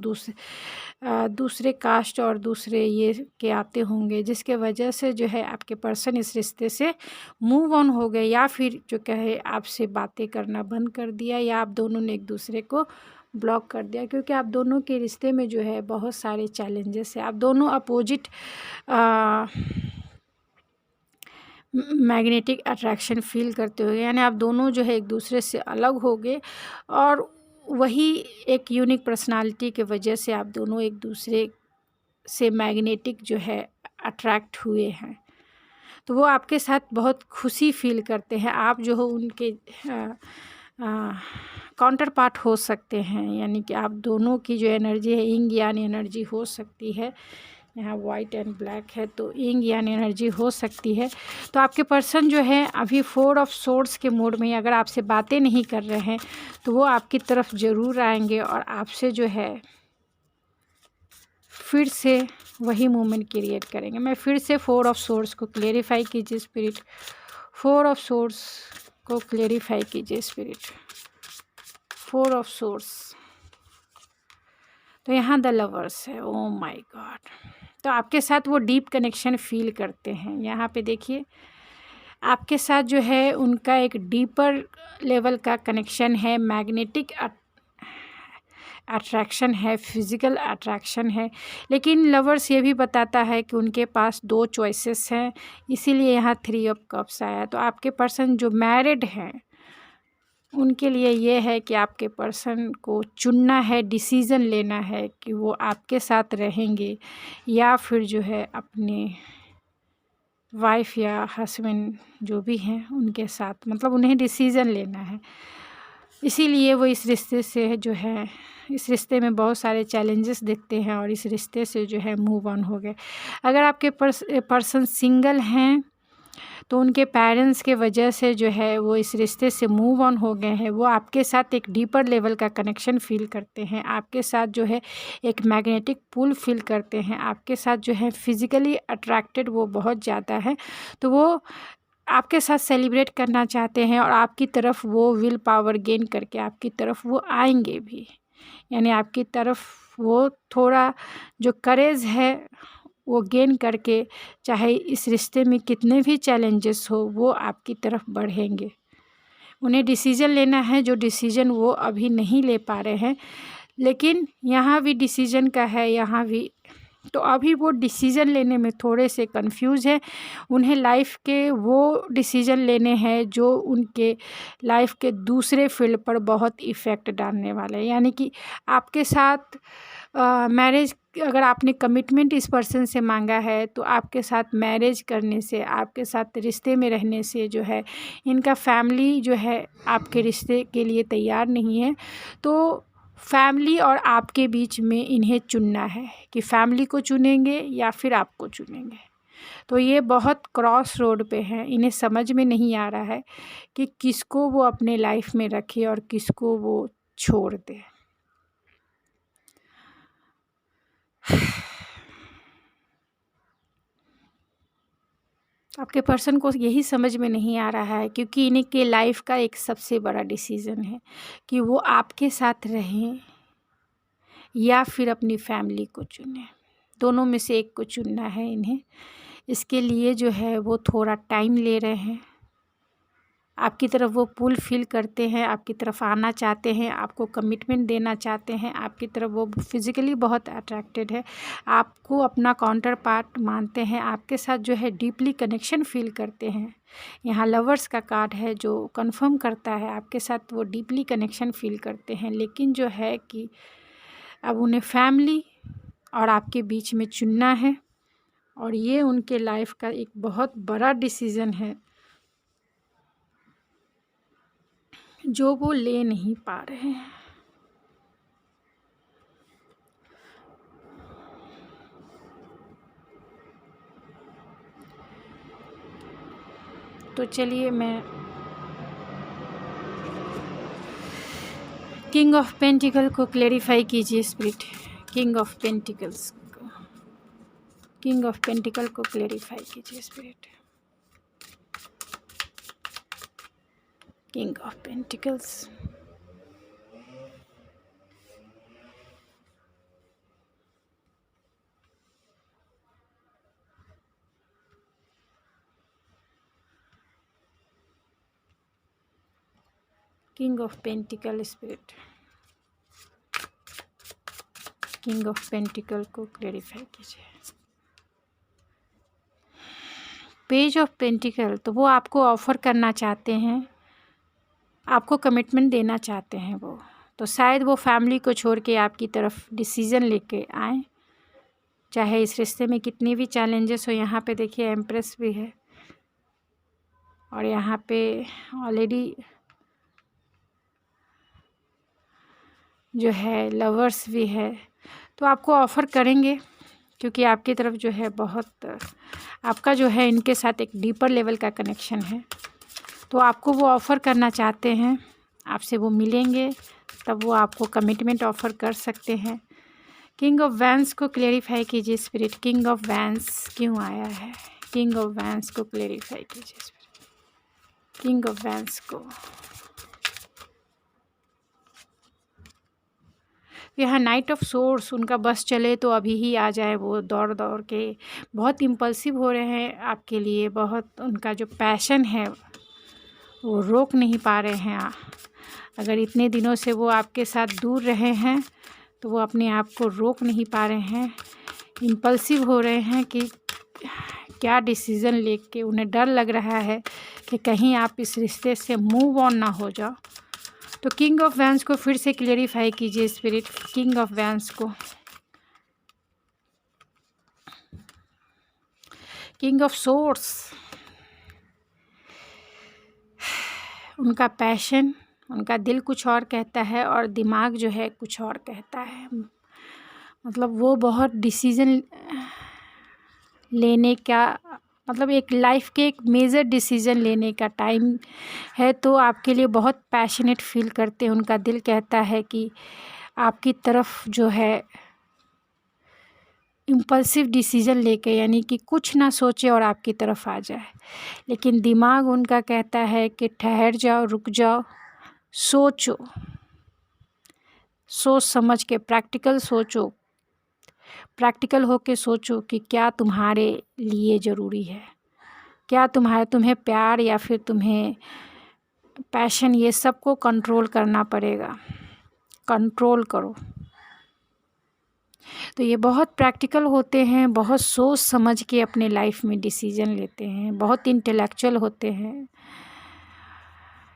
दूसरे कास्ट और दूसरे ये के आते होंगे, जिसके वजह से जो है आपके पर्सन इस रिश्ते से मूव ऑन हो गए, या फिर जो कहे आपसे बातें करना बंद कर दिया, या आप दोनों ने एक दूसरे को ब्लॉक कर दिया, क्योंकि आप दोनों के रिश्ते में जो है बहुत सारे चैलेंजेस है। आप दोनों अपोजिट मैग्नेटिक अट्रैक्शन फील करते हो, यानी आप दोनों जो है एक दूसरे से अलग हो गए, और वही एक यूनिक पर्सनालिटी के वजह से आप दोनों एक दूसरे से मैग्नेटिक जो है अट्रैक्ट हुए हैं। तो वो आपके साथ बहुत खुशी फील करते हैं। आप जो हो उनके काउंटर पार्ट हो सकते हैं, यानी कि आप दोनों की जो एनर्जी है यिंग यान एनर्जी हो सकती है। यहाँ वाइट एंड ब्लैक है तो यिंग यान एनर्जी हो सकती है। तो आपके पर्सन जो है अभी 4 ऑफ सोर्ड्स के मूड में, अगर आपसे बातें नहीं कर रहे हैं तो वो आपकी तरफ ज़रूर आएंगे और आपसे जो है फिर से वही मूवमेंट क्रिएट करेंगे। मैं फिर से 4 ऑफ सोर्ड्स को क्लेरिफाई कीजिए स्पिरिट, 4 ऑफ सोर्ड्स को क्लेरिफाई कीजिए स्पिरिट, 4 ऑफ सोर्ड्स। तो यहाँ द लवर्स है। ओ माय गॉड, तो आपके साथ वो डीप कनेक्शन फील करते हैं। यहाँ पे देखिए आपके साथ जो है उनका एक डीपर लेवल का कनेक्शन है, मैग्नेटिक अट्रैक्शन है, फिज़िकल अट्रैक्शन है। लेकिन लवर्स ये भी बताता है कि उनके पास 2 चॉइसेस हैं, इसीलिए यहाँ 3 ऑफ कप्स आया। तो आपके पर्सन जो मैरिड हैं उनके लिए ये है कि आपके पर्सन को चुनना है, डिसीज़न लेना है कि वो आपके साथ रहेंगे या फिर जो है अपने वाइफ या हस्बैंड जो भी हैं उनके साथ, मतलब उन्हें डिसीज़न लेना है। इसीलिए वो इस रिश्ते से जो है, इस रिश्ते में बहुत सारे चैलेंजेस देखते हैं और इस रिश्ते से जो है मूव ऑन हो गए। अगर आपके पर्सन सिंगल हैं तो उनके पेरेंट्स के वजह से जो है वो इस रिश्ते से मूव ऑन हो गए हैं। वो आपके साथ एक डीपर लेवल का कनेक्शन फील करते हैं, आपके साथ जो है एक मैग्नेटिक पुल फील करते हैं, आपके साथ जो है फिज़िकली अट्रैक्टेड वो बहुत ज़्यादा है। तो वो आपके साथ सेलिब्रेट करना चाहते हैं और आपकी तरफ वो विल पावर गेन करके आपकी तरफ वो आएंगे भी, यानी आपकी तरफ वो थोड़ा जो करेज है वो गेन करके, चाहे इस रिश्ते में कितने भी चैलेंजेस हो वो आपकी तरफ बढ़ेंगे। उन्हें डिसीज़न लेना है, जो डिसीज़न वो अभी नहीं ले पा रहे हैं, लेकिन यहाँ भी डिसीज़न का है, यहाँ भी। तो अभी वो डिसीज़न लेने में थोड़े से कंफ्यूज है। उन्हें लाइफ के वो डिसीज़न लेने हैं जो उनके लाइफ के दूसरे फील्ड पर बहुत इफ़ेक्ट डालने वाले हैं। यानी कि आपके साथ मैरिज, अगर आपने कमिटमेंट इस पर्सन से मांगा है तो आपके साथ मैरिज करने से, आपके साथ रिश्ते में रहने से जो है इनका फैमिली जो है आपके रिश्ते के लिए तैयार नहीं है। तो फैमिली और आपके बीच में इन्हें चुनना है कि फैमिली को चुनेंगे या फिर आपको चुनेंगे। तो ये बहुत क्रॉस रोड पे है, इन्हें समझ में नहीं आ रहा है कि किसको वो अपने लाइफ में रखे और किसको वो छोड़ दे। आपके पर्सन को यही समझ में नहीं आ रहा है, क्योंकि इन्हीं के लाइफ का एक सबसे बड़ा डिसीज़न है कि वो आपके साथ रहें या फिर अपनी फैमिली को चुनें। दोनों में से एक को चुनना है इन्हें। इसके लिए जो है वो थोड़ा टाइम ले रहे हैं। आपकी तरफ वो पुल फील करते हैं, आपकी तरफ आना चाहते हैं, आपको कमिटमेंट देना चाहते हैं, आपकी तरफ वो फिज़िकली बहुत अट्रैक्टेड है, आपको अपना काउंटर पार्ट मानते हैं, आपके साथ जो है डीपली कनेक्शन फील करते हैं। यहाँ लवर्स का कार्ड है जो कंफर्म करता है आपके साथ वो डीपली कनेक्शन फील करते हैं। लेकिन जो है कि अब उन्हें फैमिली और आपके बीच में चुनना है, और ये उनके लाइफ का एक बहुत बड़ा डिसीज़न है जो वो ले नहीं पा रहे हैं। तो चलिए मैं किंग ऑफ पेंटिकल को क्लेरिफाई कीजिए स्पिरिट, किंग ऑफ पेंटिकल्स को, किंग ऑफ पेंटिकल को क्लेरिफाई कीजिए spirit, king of pentacles. King of pentacle spirit, king of pentacle को क्लेरिफाई कीजिए। पेज ऑफ पेंटिकल, तो वो आपको ऑफ़र करना चाहते हैं, आपको कमिटमेंट देना चाहते हैं वो, तो शायद वो फैमिली को छोड़ के आपकी तरफ डिसीज़न लेके आए, चाहे इस रिश्ते में कितनी भी चैलेंजेस हो। यहाँ पे देखिए एम्प्रेस भी है, और यहाँ पे ऑलरेडी जो है लवर्स भी है, तो आपको ऑफ़र करेंगे क्योंकि आपकी तरफ जो है बहुत आपका जो है इनके साथ एक डीपर लेवल का कनेक्शन है, तो आपको वो ऑफ़र करना चाहते हैं, आपसे वो मिलेंगे तब वो आपको कमिटमेंट ऑफ़र कर सकते हैं। किंग ऑफ वैंस को क्लेरिफाई कीजिए स्पिरिट, किंग ऑफ वैंस क्यों आया है? किंग ऑफ वैंस को क्लेरिफाई कीजिए स्पिरिट, किंग ऑफ वैंस को। यहाँ नाइट ऑफ सोर्स, उनका बस चले तो अभी ही आ जाए, वो दौड़ दौड़ के बहुत इम्पल्सिव हो रहे हैं आपके लिए, बहुत उनका जो पैशन है वो रोक नहीं पा रहे हैं। अगर इतने दिनों से वो आपके साथ दूर रहे हैं तो वो अपने आप को रोक नहीं पा रहे हैं, इम्पल्सिव हो रहे हैं कि क्या डिसीज़न लेके उन्हें डर लग रहा है कि कहीं आप इस रिश्ते से मूव ऑन ना हो जाओ। तो किंग ऑफ वैंस को फिर से क्लेरिफाई कीजिए स्पिरिट, किंग ऑफ वैंस को। किंग ऑफ सोर्स, उनका पैशन, उनका दिल कुछ और कहता है और दिमाग जो है कुछ और कहता है। मतलब वो बहुत डिसीज़न लेने का, मतलब एक लाइफ के एक मेजर डिसीज़न लेने का टाइम है, तो आपके लिए बहुत पैशनेट फील करते हैं। उनका दिल कहता है कि आपकी तरफ जो है इम्पल्सिव डिसीज़न लेके, यानी कि कुछ ना सोचे और आपकी तरफ आ जाए, लेकिन दिमाग उनका कहता है कि ठहर जाओ, रुक जाओ, सोचो, सोच समझ के प्रैक्टिकल सोचो, प्रैक्टिकल होके सोचो कि क्या तुम्हारे लिए ज़रूरी है, क्या तुम्हें प्यार या फिर तुम्हें पैशन, ये सब को कंट्रोल करना पड़ेगा, कंट्रोल करो। तो ये बहुत प्रैक्टिकल होते हैं, बहुत सोच समझ के अपने लाइफ में डिसीज़न लेते हैं, बहुत इंटेलेक्चुअल होते हैं।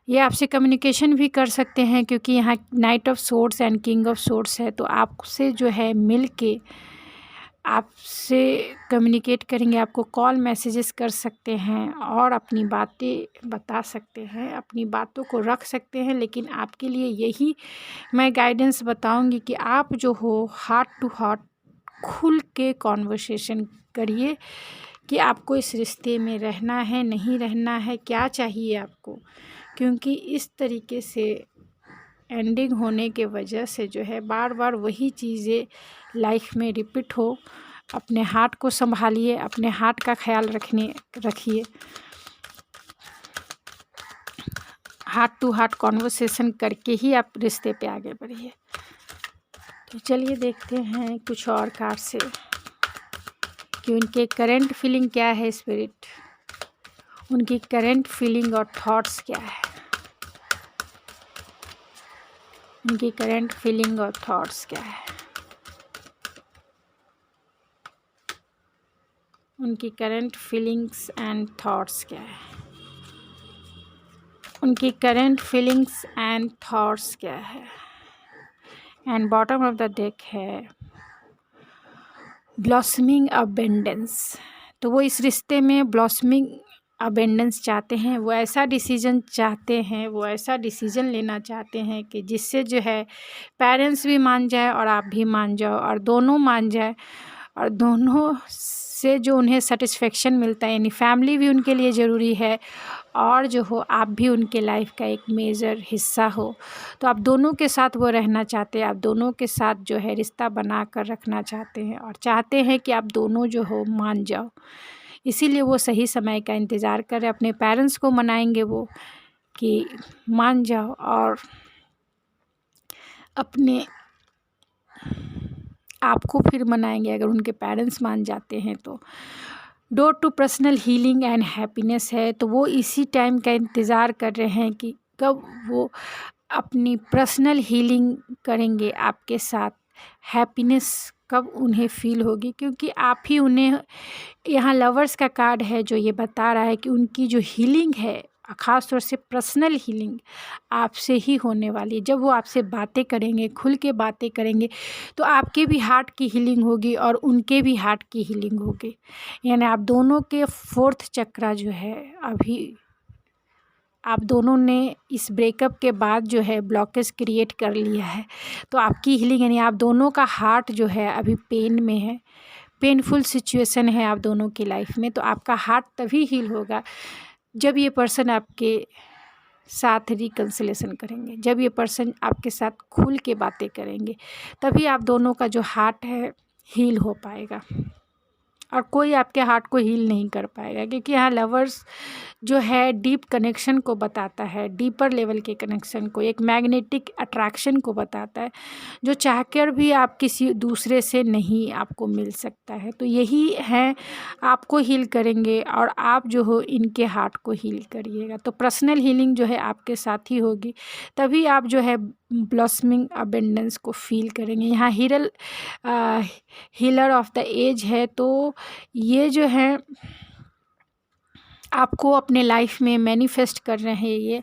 ये आपसे कम्युनिकेशन भी कर सकते हैं क्योंकि यहाँ night of swords and king of swords है, तो आपसे जो है मिल के आपसे कम्युनिकेट करेंगे, आपको कॉल मैसेजेस कर सकते हैं और अपनी बातें बता सकते हैं, अपनी बातों को रख सकते हैं। लेकिन आपके लिए यही मैं गाइडेंस बताऊंगी कि आप जो हो हार्ट टू हार्ट खुल के कॉन्वर्सेशन करिए कि आपको इस रिश्ते में रहना है, नहीं रहना है, क्या चाहिए आपको, क्योंकि इस तरीके से एंडिंग होने के वजह से जो है बार बार वही चीज़ें लाइफ में रिपीट हो। अपने हार्ट को संभालिए, अपने हार्ट का ख्याल रखिए, हार्ट टू हार्ट कॉन्वर्सेशन करके ही आप रिश्ते पे आगे बढ़िए। तो चलिए देखते हैं कुछ और कार्ड से कि उनके करंट फीलिंग क्या है स्पिरिट, उनकी करंट फीलिंग और थॉट्स क्या है, उनकी करंट फीलिंग और थॉट्स क्या है, उनकी करंट फीलिंग्स एंड थॉट्स क्या है, उनकी करंट फीलिंग्स एंड थॉट्स क्या है। And bottom of the deck है ब्लॉसमिंग अबेंडेंस। तो वो इस रिश्ते में ब्लॉसमिंग अबेंडेंस चाहते हैं, वो ऐसा डिसीजन चाहते हैं, वो ऐसा डिसीजन लेना चाहते हैं कि जिससे जो है पेरेंट्स भी मान जाए और आप भी मान जाओ और दोनों मान जाए और दोनों से जो उन्हें सेटिस्फेक्शन मिलता है, यानी फैमिली भी उनके लिए ज़रूरी है और जो हो आप भी उनके लाइफ का एक मेजर हिस्सा हो। तो आप दोनों के साथ वो रहना चाहते हैं, आप दोनों के साथ जो है रिश्ता बना कर रखना चाहते हैं और चाहते हैं कि आप दोनों जो हो मान जाओ। इसीलिए वो सही समय का इंतज़ार कर रहे, अपने पेरेंट्स को मनाएंगे वो कि मान जाओ और अपने आपको फिर मनाएंगे अगर उनके पेरेंट्स मान जाते हैं। तो door to personal healing and happiness है, तो वो इसी टाइम का इंतज़ार कर रहे हैं कि कब वो अपनी पर्सनल हीलिंग करेंगे आपके साथ, हैप्पीनेस कब उन्हें फील होगी, क्योंकि आप ही उन्हें, यहाँ लवर्स का कार्ड है जो ये बता रहा है कि उनकी जो हीलिंग है ख़ास तौर से पर्सनल हीलिंग आपसे ही होने वाली है। जब वो आपसे बातें करेंगे, खुल के बातें करेंगे, तो आपके भी हार्ट की हीलिंग होगी और उनके भी हार्ट की हीलिंग होगी। यानी आप दोनों के फोर्थ चक्रा जो है अभी आप दोनों ने इस ब्रेकअप के बाद जो है ब्लॉकेज क्रिएट कर लिया है। तो आपकी हीलिंग यानी आप दोनों का हार्ट जो है अभी पेन में है, पेनफुल सिचुएशन है आप दोनों की लाइफ में। तो आपका हार्ट तभी हील होगा जब ये पर्सन आपके साथ रिकन्सिलेशन करेंगे, जब ये पर्सन आपके साथ खुल के बातें करेंगे, तभी आप दोनों का जो हार्ट है हील हो पाएगा। और कोई आपके हार्ट को हील नहीं कर पाएगा, क्योंकि यहाँ लवर्स जो है डीप कनेक्शन को बताता है, डीपर लेवल के कनेक्शन को, एक मैग्नेटिक अट्रैक्शन को बताता है, जो चाहकर भी आप किसी दूसरे से नहीं आपको मिल सकता है। तो यही है, आपको हील करेंगे और आप जो हो इनके हार्ट को हील करिएगा। तो पर्सनल हीलिंग जो है आपके साथ ही होगी, तभी आप जो है ब्लॉसमिंग अबेंडेंस को फील करेंगे। यहाँ हीलर ऑफ द एज है, तो ये जो है आपको अपने लाइफ में मैनिफेस्ट कर रहे हैं। ये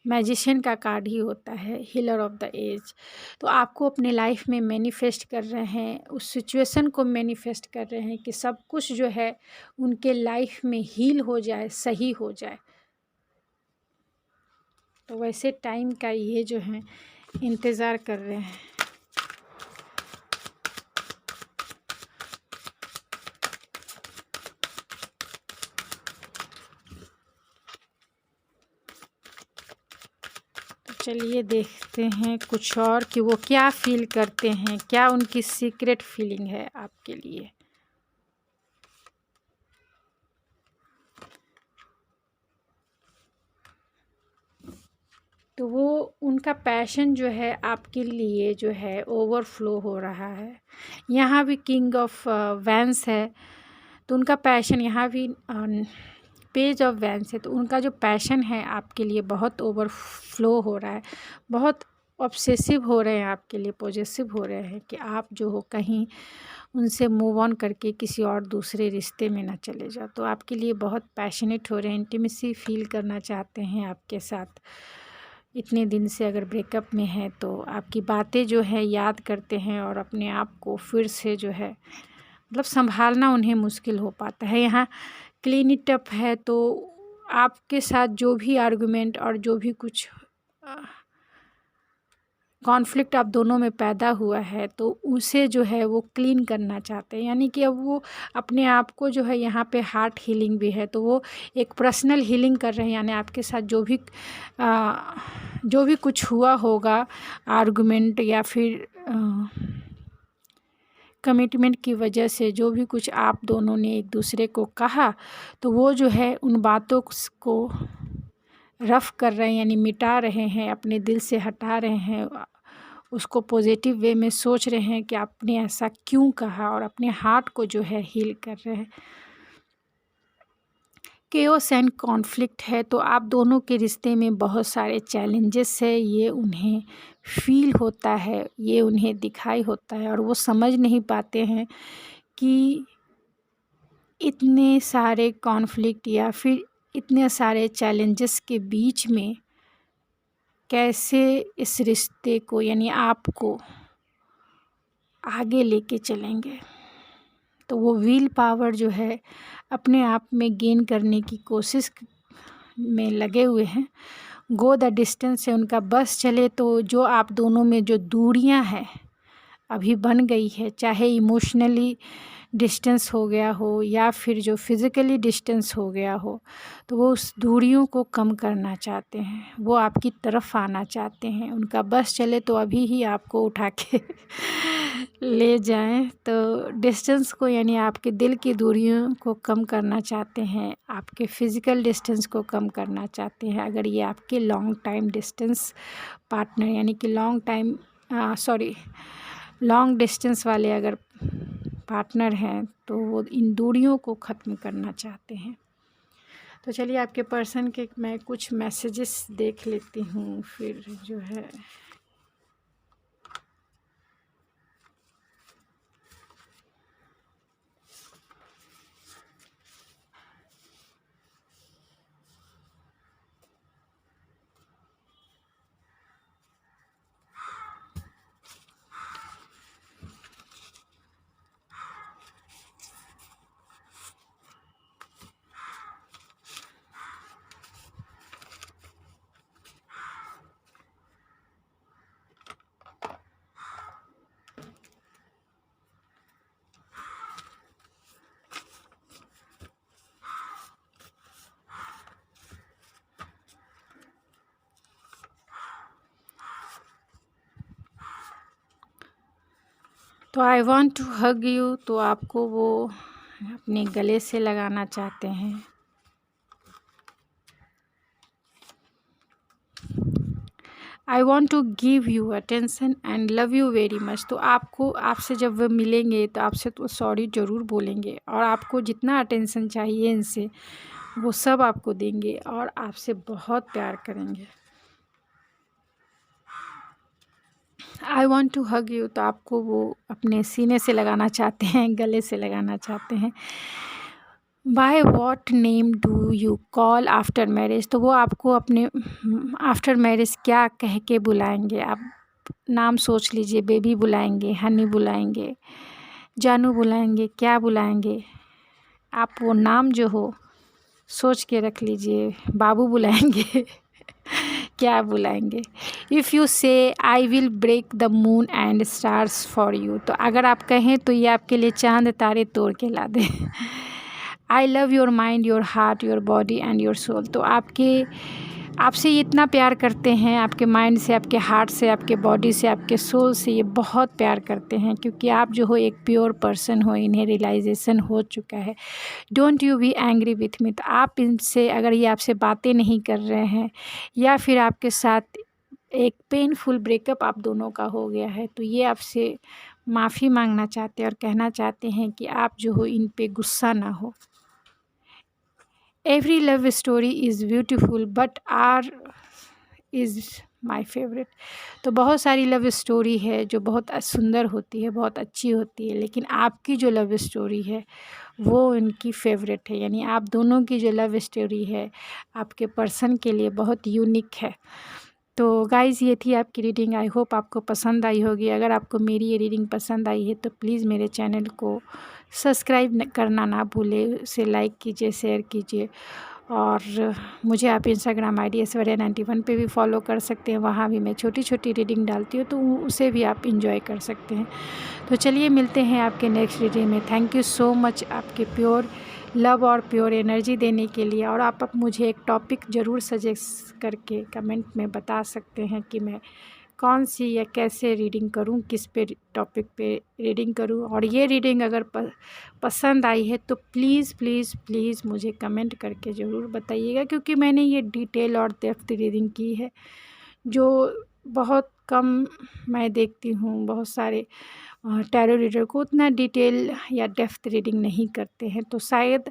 मैजिशियन का कार्ड ही होता है, हीलर ऑफ द एज। तो आपको अपने लाइफ में मैनिफेस्ट कर रहे हैं, उस सिचुएशन को मैनिफेस्ट कर रहे हैं कि सब कुछ जो है उनके लाइफ में हील हो जाए, सही हो जाए। तो वैसे टाइम का ये जो है इंतज़ार कर रहे हैं। चलिए देखते हैं कुछ और कि वो क्या फील करते हैं, क्या उनकी सीक्रेट फीलिंग है आपके लिए। तो वो उनका पैशन जो है आपके लिए जो है ओवरफ्लो हो रहा है। यहाँ भी किंग ऑफ वैंस है, तो उनका पैशन यहाँ भी पेज ऑफ वैंस है। तो उनका जो पैशन है आपके लिए बहुत ओवरफ्लो हो रहा है, बहुत ऑब्सेसिव हो रहे हैं आपके लिए, पॉजेसिव हो रहे हैं कि आप जो हो कहीं उनसे मूव ऑन करके किसी और दूसरे रिश्ते में ना चले जाओ। तो आपके लिए बहुत पैशनेट हो रहे हैं, इंटीमेसी फील करना चाहते हैं आपके साथ। इतने दिन से अगर ब्रेकअप में है तो आपकी बातें जो है याद करते हैं और अपने आप को फिर से जो है मतलब संभालना उन्हें मुश्किल हो पाता है। यहाँ क्लीन इट अप है, तो आपके साथ जो भी आर्गुमेंट और जो भी कुछ कॉन्फ्लिक्ट आप दोनों में पैदा हुआ है, तो उसे जो है वो क्लीन करना चाहते हैं। यानी कि अब वो अपने आप को जो है, यहाँ पे हार्ट हीलिंग भी है, तो वो एक पर्सनल हीलिंग कर रहे हैं। यानी आपके साथ जो भी कुछ हुआ होगा आर्गुमेंट या फिर कमिटमेंट की वजह से, जो भी कुछ आप दोनों ने एक दूसरे को कहा, तो वो जो है उन बातों को रफ़ कर रहे हैं, यानी मिटा रहे हैं, अपने दिल से हटा रहे हैं, उसको पॉजिटिव वे में सोच रहे हैं कि आपने ऐसा क्यों कहा, और अपने हार्ट को जो है हील कर रहे हैं। केओस एंड कॉन्फ्लिक्ट है, तो आप दोनों के रिश्ते में बहुत सारे चैलेंजेस है, ये उन्हें फील होता है, ये उन्हें दिखाई होता है, और वो समझ नहीं पाते हैं कि इतने सारे कॉन्फ्लिक्ट या फिर इतने सारे चैलेंजेस के बीच में कैसे इस रिश्ते को यानी आपको आगे लेके चलेंगे। तो वो विल पावर जो है अपने आप में गेन करने की कोशिश में लगे हुए हैं। गो द डिस्टेंस से उनका बस चले, तो जो आप दोनों में जो दूरियां हैं अभी बन गई है, चाहे इमोशनली डिस्टेंस हो गया हो या फिर जो फिज़िकली डिस्टेंस हो गया हो, तो वो उस दूरियों को कम करना चाहते हैं, वो आपकी तरफ आना चाहते हैं। उनका बस चले तो अभी ही आपको उठा के ले जाएं। तो डिस्टेंस को यानी आपके दिल की दूरियों को कम करना चाहते हैं, आपके फ़िज़िकल डिस्टेंस को कम करना चाहते हैं। अगर ये आपके लॉन्ग टाइम डिस्टेंस पार्टनर यानी कि लॉन्ग डिस्टेंस वाले अगर पार्टनर हैं, तो वो इन दूरियों को ख़त्म करना चाहते हैं। तो चलिए आपके पर्सन के मैं कुछ मैसेजेस देख लेती हूँ, फिर जो है तो I want to hug you, तो आपको वो अपने गले से लगाना चाहते हैं। I want to give you attention and love you very much, तो आपको आपसे जब वो मिलेंगे तो आपसे तो सॉरी ज़रूर बोलेंगे और आपको जितना अटेंशन चाहिए इनसे वो सब आपको देंगे और आपसे बहुत प्यार करेंगे। I want to hug you, तो आपको वो अपने सीने से लगाना चाहते हैं, गले से लगाना चाहते हैं। By what name do you call after marriage, तो वो आपको अपने आफ्टर मैरिज क्या कह के बुलाएंगे। आप नाम सोच लीजिए, बेबी बुलाएंगे, हनी बुलाएंगे, जानू बुलाएंगे, क्या बुलाएंगे। आप वो नाम जो हो सोच के रख लीजिए, बाबू बुलाएंगे क्या बुलाएंगे। If you say I will break the moon and stars for you, तो अगर आप कहें तो ये आपके लिए चांद तारे तोड़ के ला दे। I love your mind, your heart, your body and your soul, तो आपसे ये इतना प्यार करते हैं, आपके माइंड से, आपके हार्ट से, आपके बॉडी से, आपके सोल से ये बहुत प्यार करते हैं, क्योंकि आप जो हो एक प्योर पर्सन हो, इन्हें रियलाइजेशन हो चुका है। Don't you be angry with me, तो आप इनसे अगर ये आपसे बातें नहीं कर रहे हैं या फिर आपके साथ एक पेनफुल ब्रेकअप आप दोनों का हो गया है, तो ये आपसे माफ़ी मांगना चाहते हैं और कहना चाहते हैं कि आप जो हो इन पे गुस्सा ना हो। Every love story is beautiful but our is my favourite, तो बहुत सारी लव स्टोरी है जो बहुत सुंदर होती है, बहुत अच्छी होती है, लेकिन आपकी जो लव स्टोरी है वो उनकी फेवरेट है। यानी आप दोनों की जो लव स्टोरी है आपके पर्सन के लिए बहुत यूनिक है। तो गाइज़ ये थी आपकी रीडिंग, आई होप आपको पसंद आई होगी। अगर आपको मेरी ये रीडिंग पसंद आई है तो प्लीज़ मेरे चैनल को सब्सक्राइब करना ना भूलें, उसे लाइक कीजिए, शेयर कीजिए और मुझे आप इंस्टाग्राम ID ऐश्वर्या91 पे भी फॉलो कर सकते हैं। वहाँ भी मैं छोटी छोटी रीडिंग डालती हूँ, तो उसे भी आप इंजॉय कर सकते हैं। तो चलिए मिलते हैं आपके नेक्स्ट रीडिंग में। थैंक यू सो मच आपके प्योर लव और प्योर एनर्जी देने के लिए। और आप मुझे एक टॉपिक ज़रूर सजेस्ट करके कमेंट में बता सकते हैं कि मैं कौन सी या कैसे रीडिंग करूं, किस पे टॉपिक पे रीडिंग करूं। और ये रीडिंग अगर पसंद आई है तो प्लीज़ प्लीज़ प्लीज़ मुझे कमेंट करके ज़रूर बताइएगा, क्योंकि मैंने ये डिटेल और डेप्थ रीडिंग की है जो बहुत कम मैं देखती हूँ। बहुत सारे टैरो रीडर को उतना डिटेल या डेप्थ रीडिंग नहीं करते हैं, तो शायद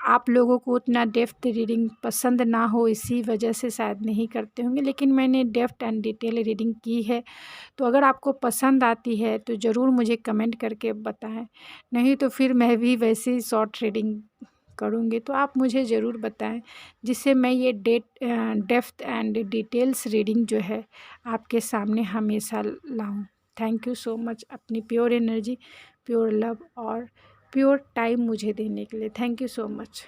आप लोगों को उतना डेप्थ रीडिंग पसंद ना हो, इसी वजह से शायद नहीं करते होंगे। लेकिन मैंने डेप्थ एंड डिटेल रीडिंग की है, तो अगर आपको पसंद आती है तो ज़रूर मुझे कमेंट करके बताएं, नहीं तो फिर मैं भी वैसे ही शॉर्ट रीडिंग करूँगी। तो आप मुझे ज़रूर बताएं, जिससे मैं ये डेप्थ एंड डिटेल्स रीडिंग जो है आपके सामने हमेशा लाऊं। थैंक यू सो मच अपनी प्योर एनर्जी, प्योर लव और प्योर टाइम मुझे देने के लिए। Thank you so much.